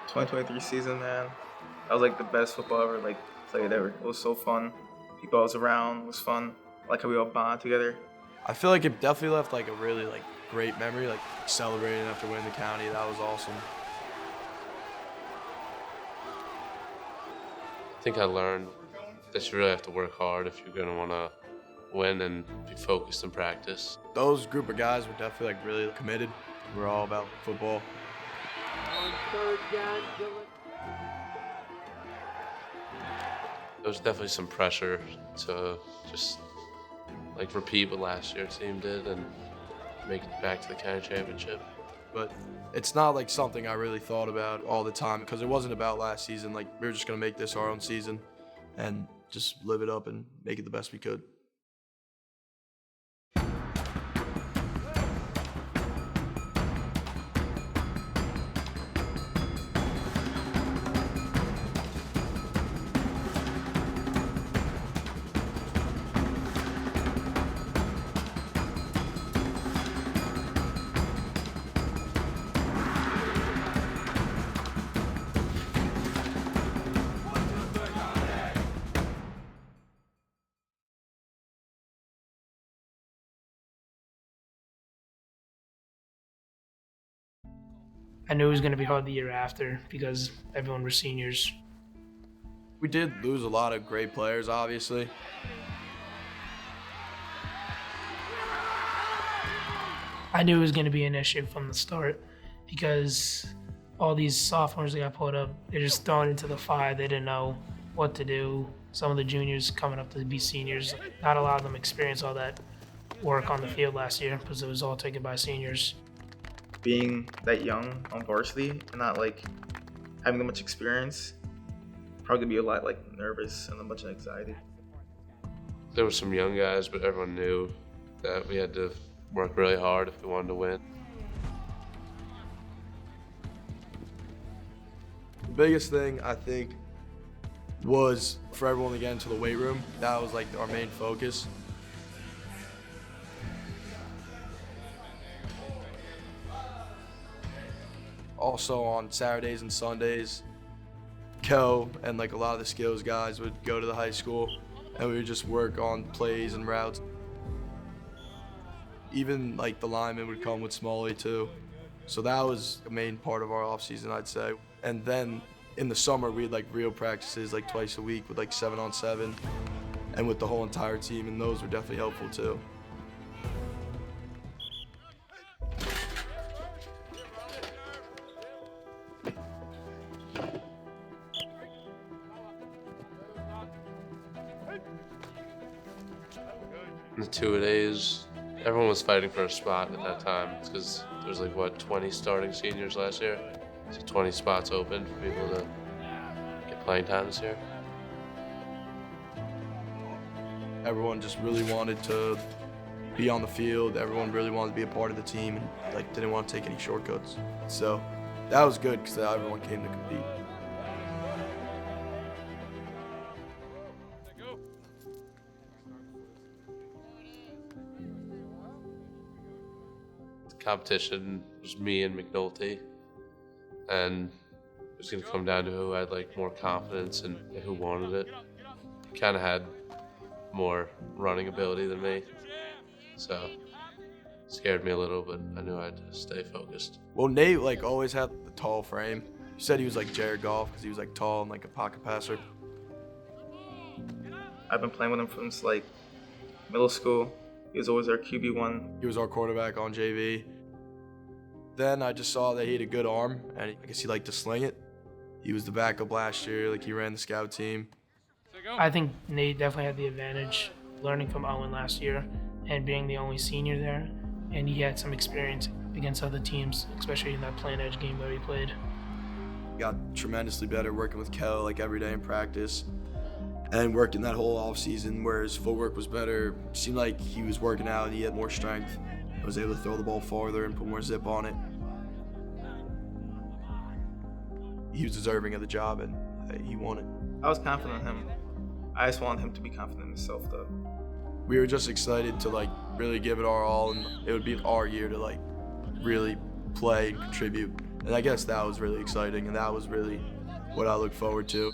2023 season, man. That was like the best football ever played ever. It was so fun. People I was around, it was fun. I like how we all bond together. I feel like it definitely left a really great memory, celebrating after winning the county. That was awesome. I think I learned that you really have to work hard if you're gonna want to win and be focused in practice. Those group of guys were definitely really committed. We're all about football. On third down, There was definitely some pressure to just repeat what last year's team did and make it back to the county championship. But it's not something I really thought about all the time because it wasn't about last season. We were just gonna make this our own season and just live it up and make it the best we could. I knew it was going to be hard the year after because everyone were seniors. We did lose a lot of great players, obviously. I knew it was going to be an issue from the start because all these sophomores that got pulled up, they're just thrown into the fire. They didn't know what to do. Some of the juniors coming up to be seniors, not a lot of them experienced all that work on the field last year because it was all taken by seniors. Being that young on varsity and not having that much experience, probably gonna be a lot nervous and a bunch of anxiety. There were some young guys, but everyone knew that we had to work really hard if we wanted to win. The biggest thing I think was for everyone to get into the weight room. That was our main focus. Also on Saturdays and Sundays, Kel and a lot of the skills guys would go to the high school and we would just work on plays and routes. Even the linemen would come with Smalley too. So that was a main part of our off season, I'd say. And then in the summer we had real practices twice a week with 7-on-7 and with the whole entire team, and those were definitely helpful too. In the two-a-days, everyone was fighting for a spot at that time because there was 20 starting seniors last year. So 20 spots open for people to get playing time this year. Everyone just really wanted to be on the field. Everyone really wanted to be a part of the team and didn't want to take any shortcuts. So that was good because everyone came to compete. The competition was me and McNulty, and it was going to come down to who had more confidence and who wanted it. He kind of had more running ability than me, so it scared me a little, but I knew I had to stay focused. Well, Nate always had the tall frame. He said he was Jared Goff because he was tall and a pocket passer. I've been playing with him since middle school. He was always our QB1. He was our quarterback on JV. Then I just saw that he had a good arm, and I guess he liked to sling it. He was the backup last year. He ran the scout team. I think Nate definitely had the advantage learning from Owen last year and being the only senior there. And he had some experience against other teams, especially in that plant edge game that he played. Got tremendously better working with Kel every day in practice and working that whole off season where his footwork was better. It seemed like he was working out and he had more strength. I was able to throw the ball farther and put more zip on it. He was deserving of the job and he won it. I was confident in him. I just wanted him to be confident in himself though. We were just excited to really give it our all, and it would be our year to really play and contribute And I guess that was really exciting, and that was really what I look forward to.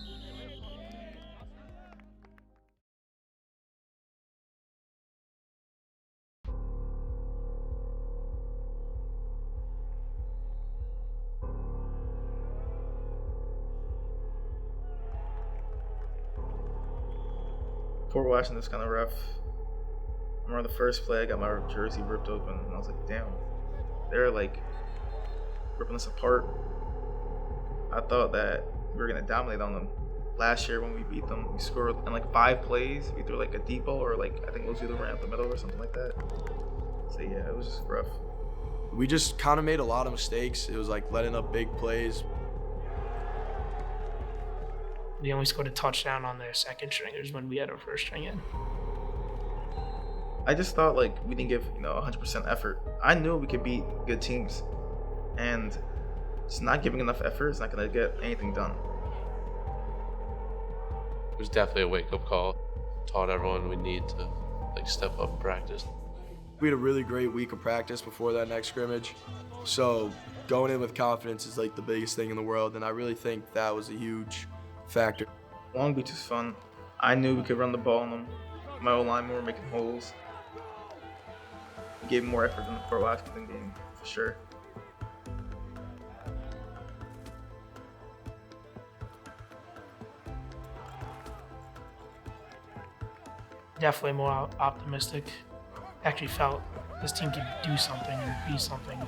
Before watching this kind of rough, I remember the first play, I got my jersey ripped open, and I was like, damn, they're like ripping us apart. I thought that we were gonna dominate on them. Last year when we beat them, we scored in like 5 plays. We threw like a deep ball, or like I think it was either ran up the middle or something like that. So yeah, it was just rough. We just kind of made a lot of mistakes. It was like letting up big plays. We only scored a touchdown on their second stringers when we had our first string in. I just thought like we didn't give 100% effort. I knew we could beat good teams, and just not giving enough effort is not gonna get anything done. It was definitely a wake-up call. Taught everyone we need to like step up in practice. We had a really great week of practice before that next scrimmage. So going in with confidence is like the biggest thing in the world, and I really think that was a huge factor. Long Beach was fun. I knew we could run the ball on them. My O-line were making holes. We gave more effort than the Fort Washington game, for sure. Definitely more optimistic. Actually felt this team could do something and be something.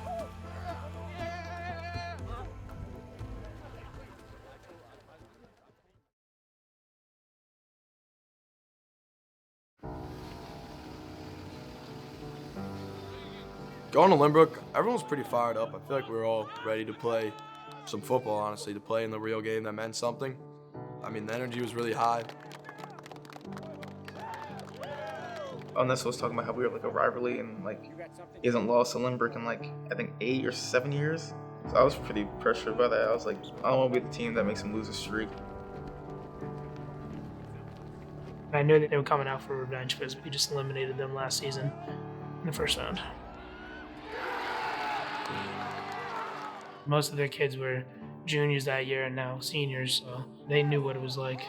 Going to Lynbrook, everyone was pretty fired up. I feel like we were all ready to play some football, honestly, to play in the real game that meant something. I mean, the energy was really high. Nessa was talking about how we were like a rivalry, and like he hasn't lost to Lynbrook in like I think 8 or 7 years. So I was pretty pressured by that. I was like, I don't want to be the team that makes him lose a streak. I knew that they were coming out for revenge because we just eliminated them last season in the first round. Most of their kids were juniors that year and now seniors, so they knew what it was like.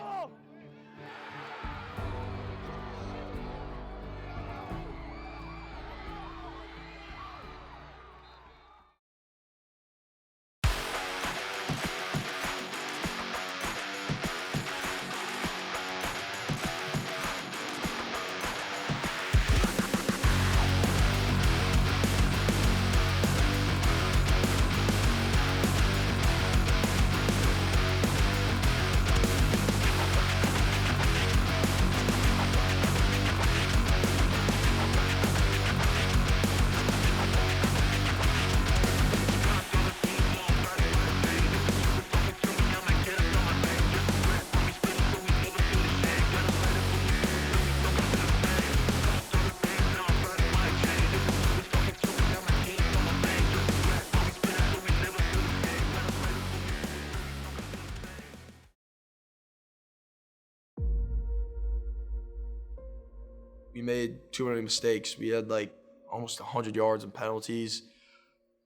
We made too many mistakes. We had like almost 100 yards in penalties.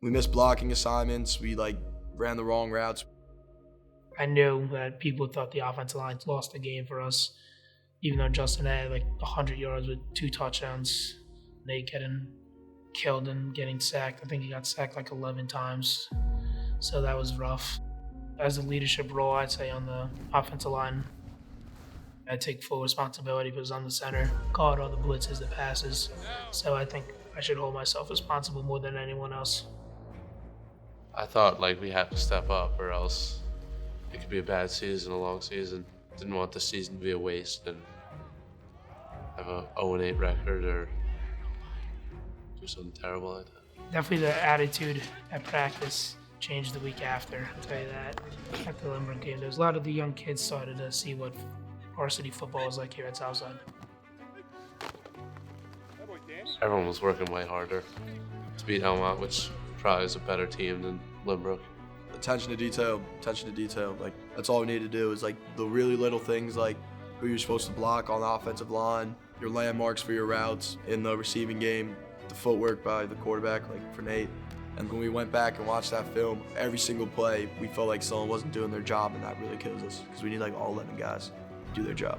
We missed blocking assignments. We like ran the wrong routes. I knew that people thought the offensive line lost the game for us, even though Justin had like 100 yards with 2 touchdowns. Nate getting killed and getting sacked. I think he got sacked like 11 times. So that was rough. As a leadership role, I'd say on the offensive line, I take full responsibility because I'm the center, called all the blitzes, the passes. So I think I should hold myself responsible more than anyone else. I thought like we had to step up, or else it could be a bad season, a long season. Didn't want the season to be a waste and have a 0-8 record or do something terrible like that. Definitely the attitude at practice changed the week after, I'll tell you that. At the Lynbrook game, there's a lot of the young kids started to see what varsity football is like here at Southside. Everyone was working way harder to beat Elmont, which probably is a better team than Lynbrook. Attention to detail, like that's all we need to do is like the really little things, like who you're supposed to block on the offensive line, your landmarks for your routes in the receiving game, the footwork by the quarterback, like for Nate. And when we went back and watched that film, every single play, we felt like someone wasn't doing their job, and that really kills us because we need like all 11 guys to do their job.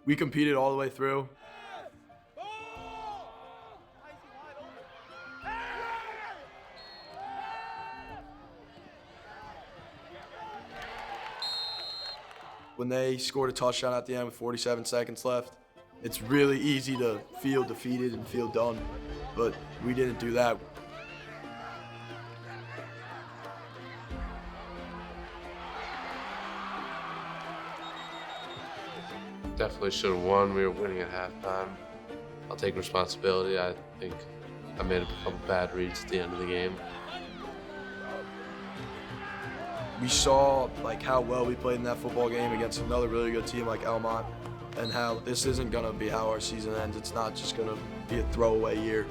We competed all the way through. When they scored a touchdown at the end with 47 seconds left, it's really easy to feel defeated and feel done, but we didn't do that. Definitely should have won. We were winning at halftime. I'll take responsibility. I think I made a couple bad reads at the end of the game. We saw like how well we played in that football game against another really good team like Elmont, and how this isn't gonna be how our season ends. It's not just gonna be a throwaway year.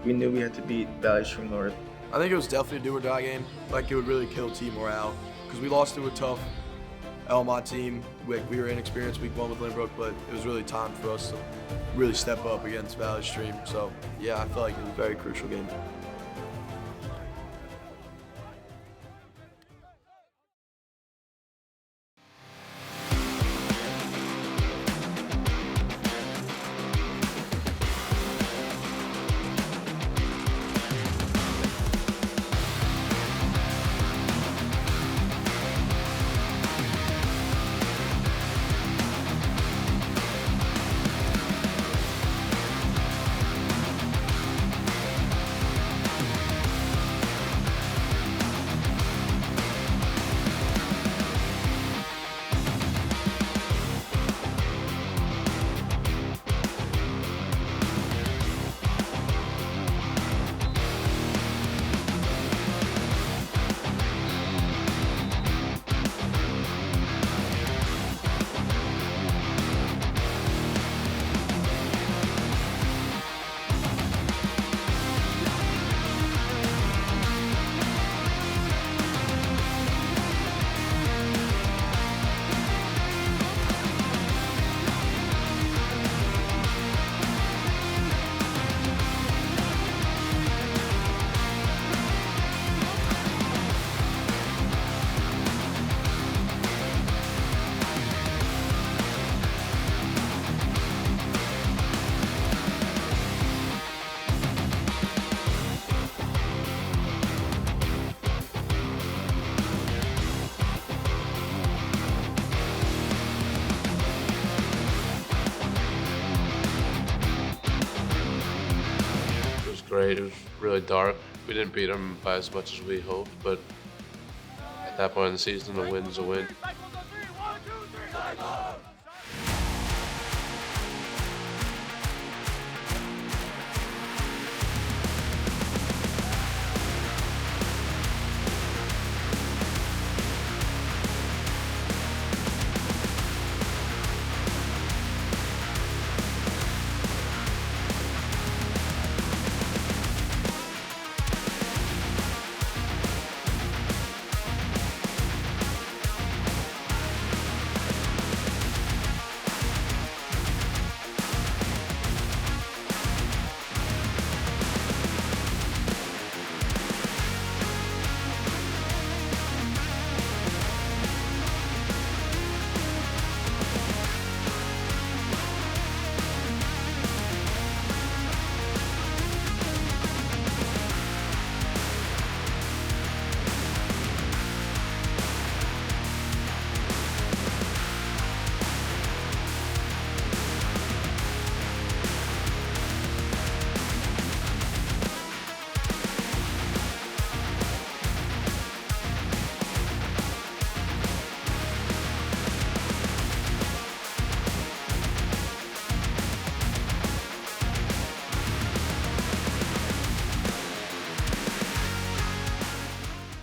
We knew we had to beat Valley Stream North. I think it was definitely a do or die game. Like it would really kill team morale because we lost to a tough Elmont team. We were inexperienced week 1 with Lynbrook, but it was really time for us to really step up against Valley Stream. So yeah, I felt like it was a very crucial game. It was really dark. We didn't beat them by as much as we hoped, but At that point in the season, a win's a win.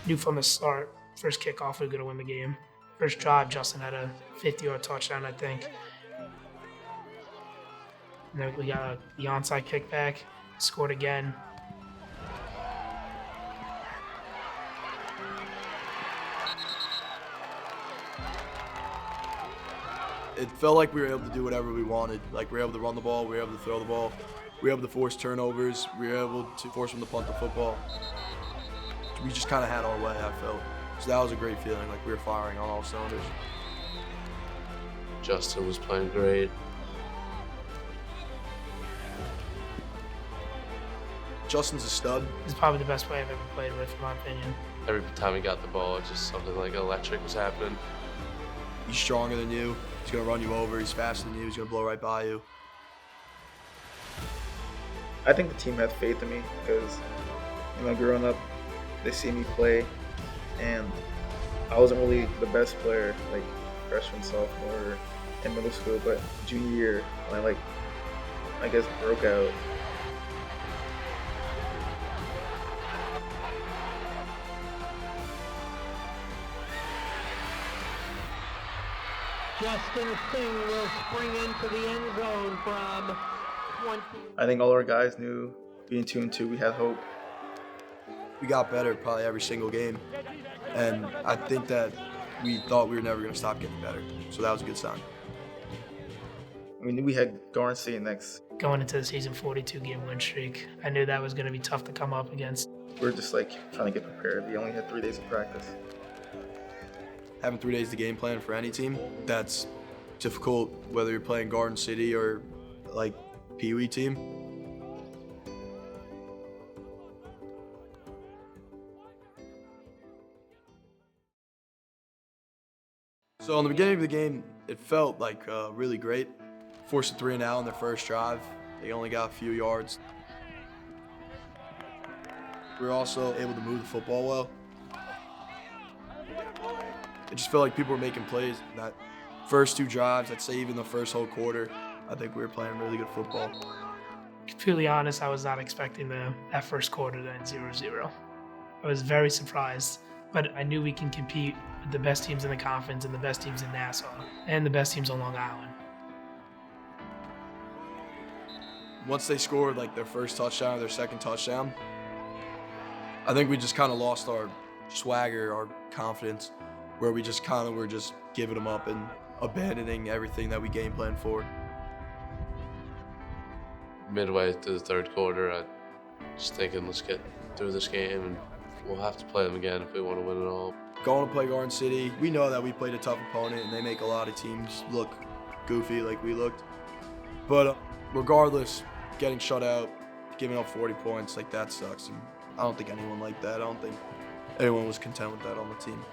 Knew from the start, first kickoff, we were going to win the game. First drive, Justin had a 50-yard touchdown, I think. And then we got the onside kickback, scored again. It felt like we were able to do whatever we wanted. Like, we were able to run the ball, we were able to throw the ball, we were able to force turnovers, we were able to force them to punt the football. We just kind of had our way, I felt. So that was a great feeling, like we were firing on all cylinders. Justin was playing great. Justin's a stud. He's probably the best player I've ever played with, in my opinion. Every time he got the ball, it's just something like electric was happening. He's stronger than you. He's going to run you over. He's faster than you. He's going to blow right by you. I think the team has faith in me because, growing up, they see me play, and I wasn't really the best player, like freshman, sophomore, in middle school, but junior year, when I guess broke out. Justin Singh will spring into the end zone from 20. I think all our guys knew, being 2-2, we had hope. We got better probably every single game, and I think that we thought we were never going to stop getting better, so that was a good sign. We knew we had Garden State next. Going into the season, 42-game win streak. I knew that was going to be tough to come up against. We're just trying to get prepared. We only had 3 days of practice. Having 3 days to game plan for any team, that's difficult, whether you're playing Garden City or like Pee Wee team. So in the beginning of the game, it felt like really great. Forced a 3-and-out on their first drive. They only got a few yards. We were also able to move the football well. It just felt like people were making plays. That first 2 drives, I'd say even the first whole quarter, I think we were playing really good football. Completely honest, I was not expecting that first quarter to end 0-0. I was very surprised, but I knew we can compete with the best teams in the conference and the best teams in Nassau and the best teams on Long Island. Once they scored like their first touchdown or their second touchdown, I think we just kind of lost our swagger, our confidence, where we just kind of were just giving them up and abandoning everything that we game planned for. Midway through the third quarter, I was thinking, let's get through this game, and we'll have to play them again if we want to win it all. Going to play Garden City, we know that we played a tough opponent, and they make a lot of teams look goofy like we looked. But regardless, getting shut out, giving up 40 points, like that sucks. And I don't think anyone liked that. I don't think anyone was content with that on the team.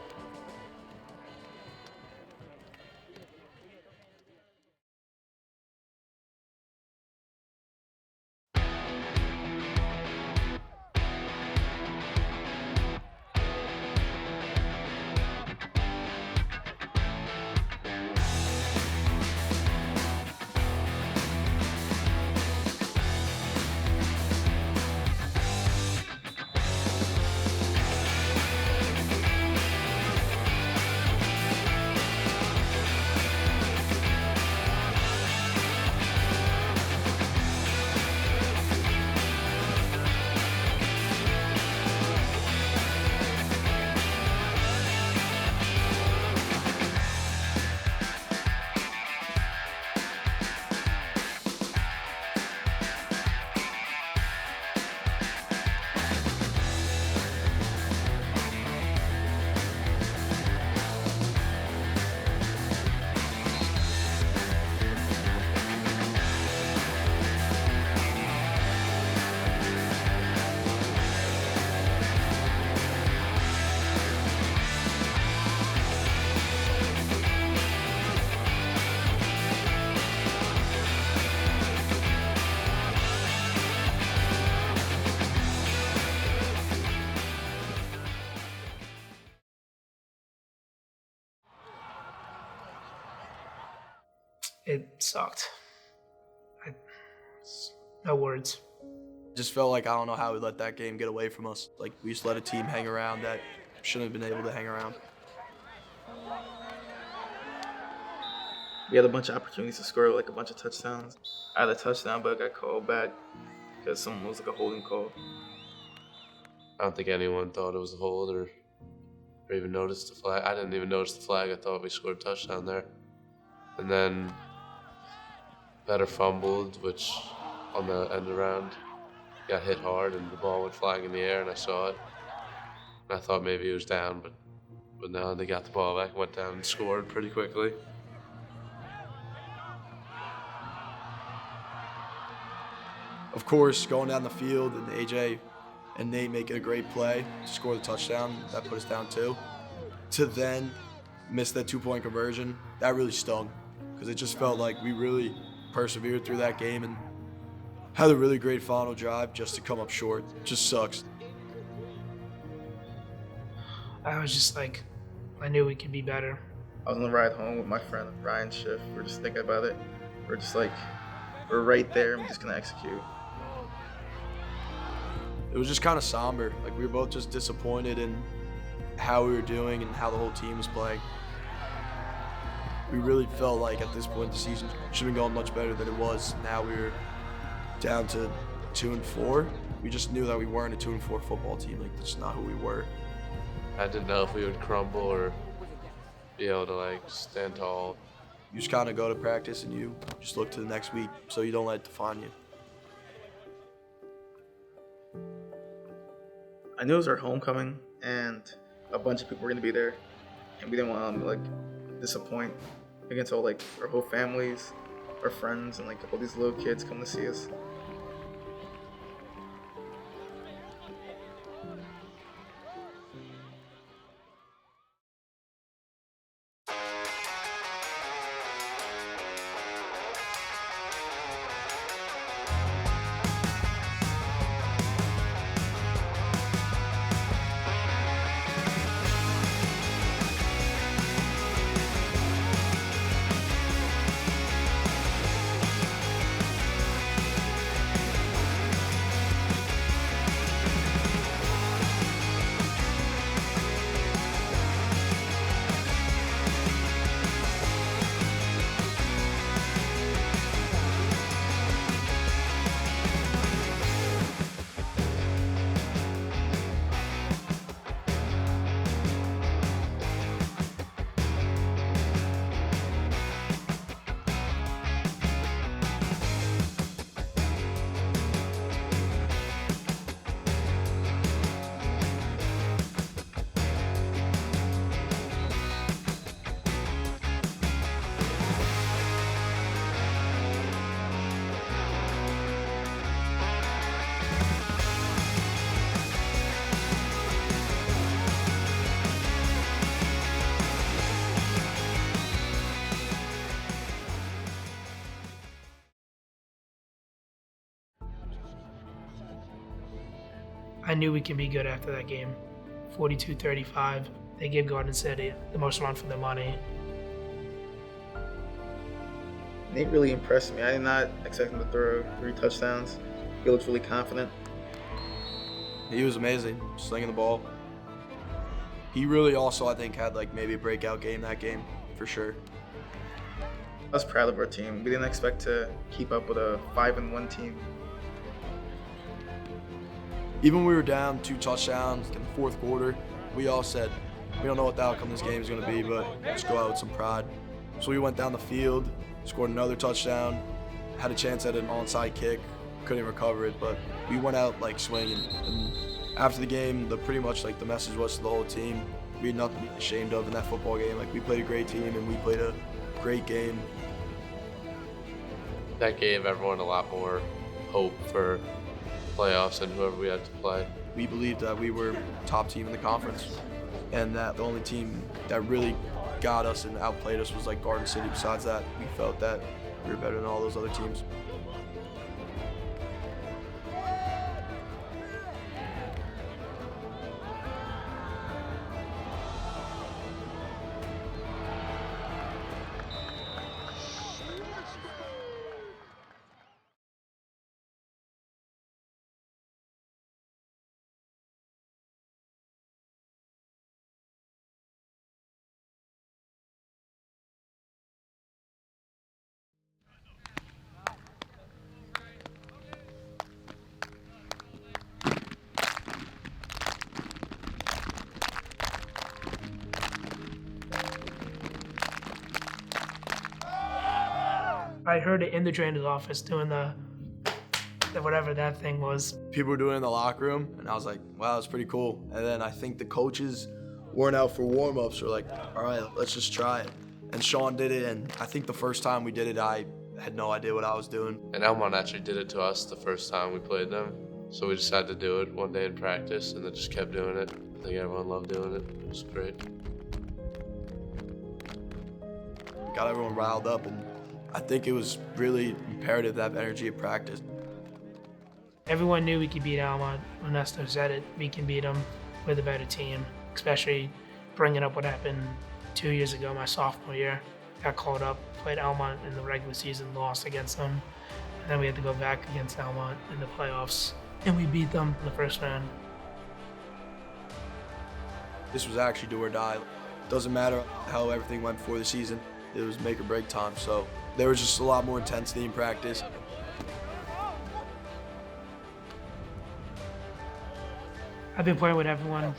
It sucked. No words. Just felt like I don't know how we let that game get away from us. Like, we just let a team hang around that shouldn't have been able to hang around. We had a bunch of opportunities to score, like a bunch of touchdowns. I had a touchdown, but I got called back because someone was like a holding call. I don't think anyone thought it was a hold or even noticed the flag. I didn't even notice the flag. I thought we scored a touchdown there. And then Better fumbled, which on the end around got hit hard and the ball went flying in the air and I saw it. And I thought maybe he was down, but no, they got the ball back, went down and scored pretty quickly. Of course, going down the field and AJ and Nate making a great play to score the touchdown, that put us down 2. To then miss that 2-point conversion, that really stung because it just felt like we really persevered through that game and had a really great final drive just to come up short. It just sucks. I was just like, I knew we could be better. I was on the ride home with my friend Ryan Schiff. We were just thinking about it. We're just like, we're right there. I'm just gonna execute. It was just kind of somber. Like, we were both just disappointed in how we were doing and how the whole team was playing. We really felt like at this point the season should have been going much better than it was. Now we were down to 2-4. We just knew that we weren't a 2-4 football team. Like, that's not who we were. I didn't know if we would crumble or be able to like stand tall. You just kind of go to practice and you just look to the next week so you don't let it define you. I knew it was our homecoming, and a bunch of people were gonna be there, and we didn't want to like disappoint against all like our whole families, our friends, and like all these little kids come to see us. I knew we could be good after that game. 42-35. They gave Garden City the most run for their money. Nate really impressed me. I did not expect him to throw 3 touchdowns. He looked really confident. He was amazing, slinging the ball. He really also, I think, had like maybe a breakout game that game, for sure. I was proud of our team. We didn't expect to keep up with a 5-1 team. Even when we were down 2 touchdowns in the fourth quarter, we all said, we don't know what the outcome of this game is going to be, but let's go out with some pride. So we went down the field, scored another touchdown, had a chance at an onside kick, couldn't recover it, but we went out like swinging. And after the game, pretty much like the message was to the whole team, we had nothing to be ashamed of in that football game. Like, we played a great team and we played a great game. That gave everyone a lot more hope for playoffs and whoever we had to play. We believed that we were top team in the conference, and that the only team that really got us and outplayed us was like Garden City. Besides that, we felt that we were better than all those other teams. I heard it in the trainer's office doing the whatever that thing was. People were doing it in the locker room, and I was like, wow, that's pretty cool. And then I think the coaches weren't out for warm-ups. Were like, all right, let's just try it. And Sean did it, and I think the first time we did it, I had no idea what I was doing. And Elmont actually did it to us the first time we played them. So we decided to do it one day in practice, and then just kept doing it. I think everyone loved doing it. It was great. Got everyone riled up, and I think it was really imperative to have energy at practice. Everyone knew we could beat Almont. Ernesto said it. We can beat them. We're the better team, especially bringing up what happened 2 years ago, my sophomore year. Got called up, played Almont in the regular season, lost against them. And then we had to go back against Almont in the playoffs, and we beat them in the first round. This was actually do or die. Doesn't matter how everything went before the season. It was make or break time. So there was just a lot more intensity in practice. I've been playing with everyone.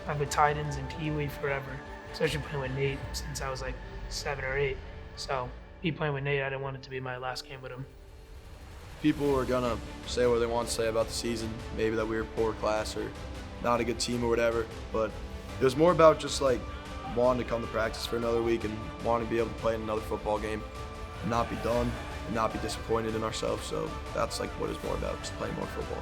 I've been tight ends and Pee Wee forever, especially playing with Nate since I was like 7 or 8. So me playing with Nate, I didn't want it to be my last game with him. People are gonna say what they want to say about the season, maybe that we were poor class or not a good team or whatever, but it was more about just like wanting to come to practice for another week and wanting to be able to play in another football game and not be done and not be disappointed in ourselves. So that's like what it's more about, just playing more football.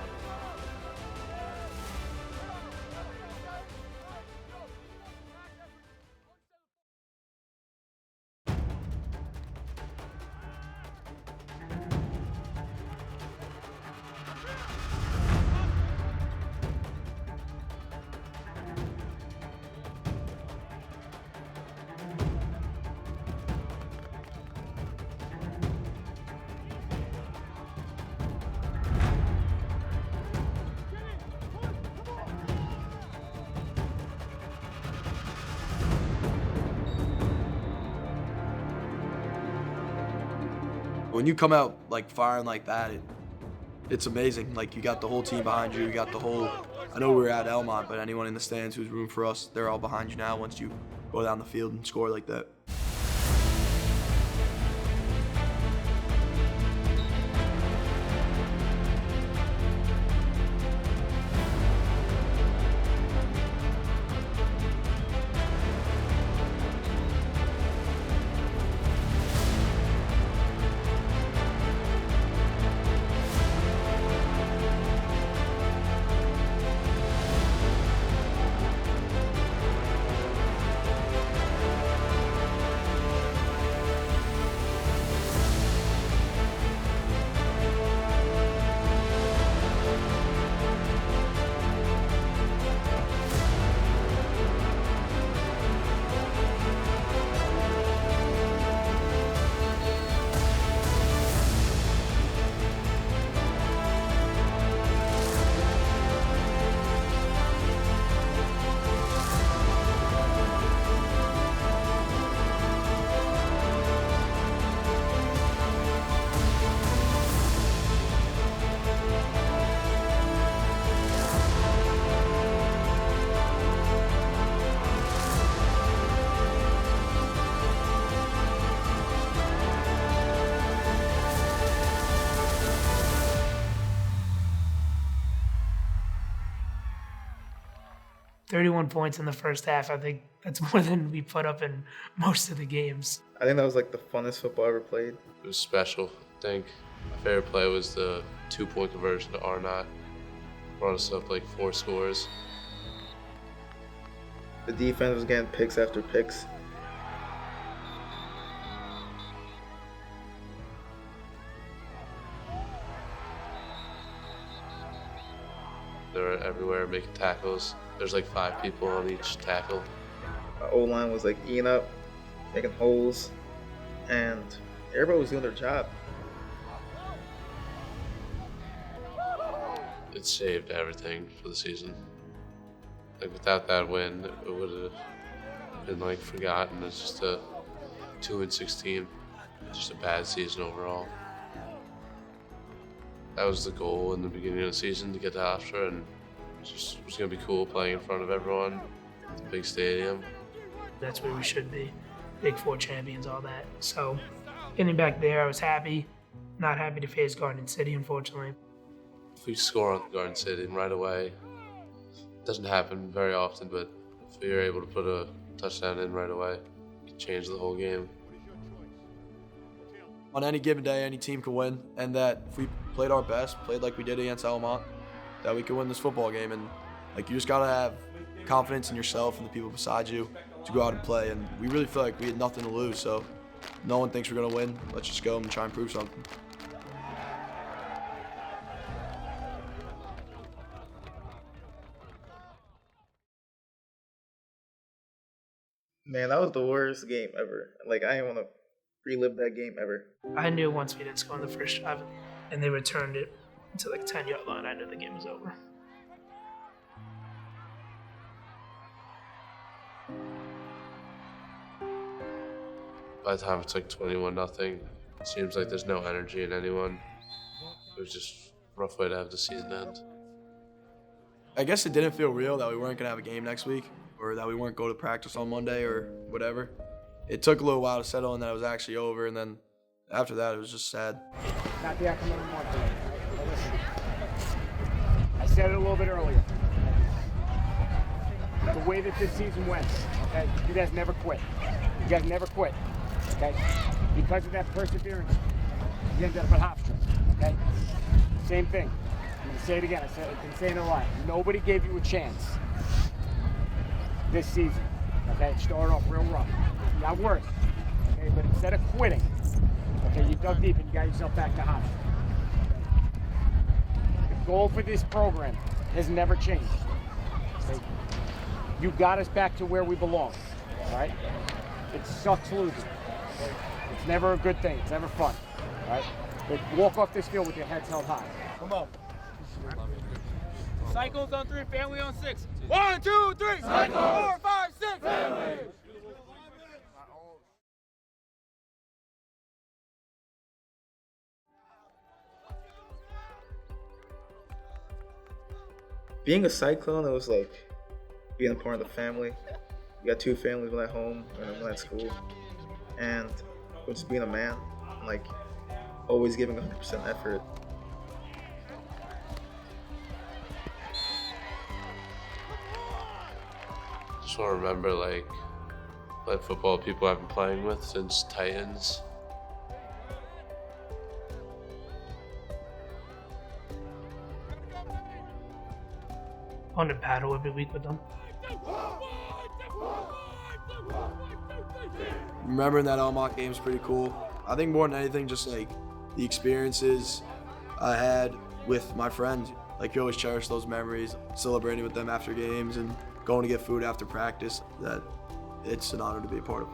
When you come out like firing like that, it's amazing. Like you got the whole team behind you. You got the whole. I know we were at Elmont, but anyone in the stands who's rooting for us, they're all behind you now. Once you go down the field and score like that. "31 points in the first half. I think that's more than we put up in most of the games. I think that was like the funnest football I ever played. It was special, I think. My favorite play was the 2-point conversion to R0. Brought us up like 4 scores. The defense was getting picks after picks. They were everywhere making tackles. There's like 5 people on each tackle. Our O-line was like eating up, making holes, and everybody was doing their job. It saved everything for the season. Like without that win, it would have been like forgotten. It's just a 2-16, just a bad season overall. That was the goal in the beginning of the season, to get to Hofstra, and it was gonna be cool playing in front of everyone, the big stadium. That's where we should be. Big Four champions, all that. So Getting back there, I was happy. Not happy to face Garden City, unfortunately. If we score on Garden City and right away, it doesn't happen very often, but if we are able to put a touchdown in right away, it can change the whole game. On any given day, any team can win, and that if we played our best, played like we did against Almont, that we could win this football game. And like, you just gotta have confidence in yourself and the people beside you to go out and play. And we really feel like we had nothing to lose, so no one thinks we're gonna win. Let's just go and try and prove something. Man, that was the worst game ever. Like, I didn't want to relive that game ever. I knew once we didn't score on the first drive and they returned it to like 10-yard line, I knew the game was over. By the time it's like 21-0, it seems like there's no energy in anyone. It was just a rough way to have the season end. I guess it didn't feel real that we weren't gonna have a game next week, or that we weren't going to practice on Monday or whatever. It took a little while to settle in that it was actually over, and then after that, it was just sad. Not the outcome of the market. Now listen, I said it a little bit earlier. The way that this season went, okay, you guys never quit. You guys never quit, okay? Because of that perseverance, you ended up at Hofstra, okay? Same thing. I'm going to say it again. I've been saying it a lot. Nobody gave you a chance this season, okay? It started off real rough. It got worse, okay? But instead of quitting, okay, you dug deep and you got yourself back to Hofstra. Okay? The goal for this program has never changed. Okay? You got us back to where we belong, all right? It sucks losing. Okay? It's never a good thing. It's never fun, all right? But walk off this field with your heads held high. Come on. Cyclones on 3, family on 6. 1, 2, 3. Cyclones. 4, 5, 6. Family. Being a Cyclone, it was like being a part of the family. You got two families, one at home and one at school. And just being a man, like always giving 100% effort. Just want to remember, like, playing football with people I've been playing with since Titans. On the battle every week with them. Remembering that Almont game is pretty cool. I think more than anything, just like the experiences I had with my friends. Like, you always cherish those memories, celebrating with them after games and going to get food after practice. That it's an honor to be a part of.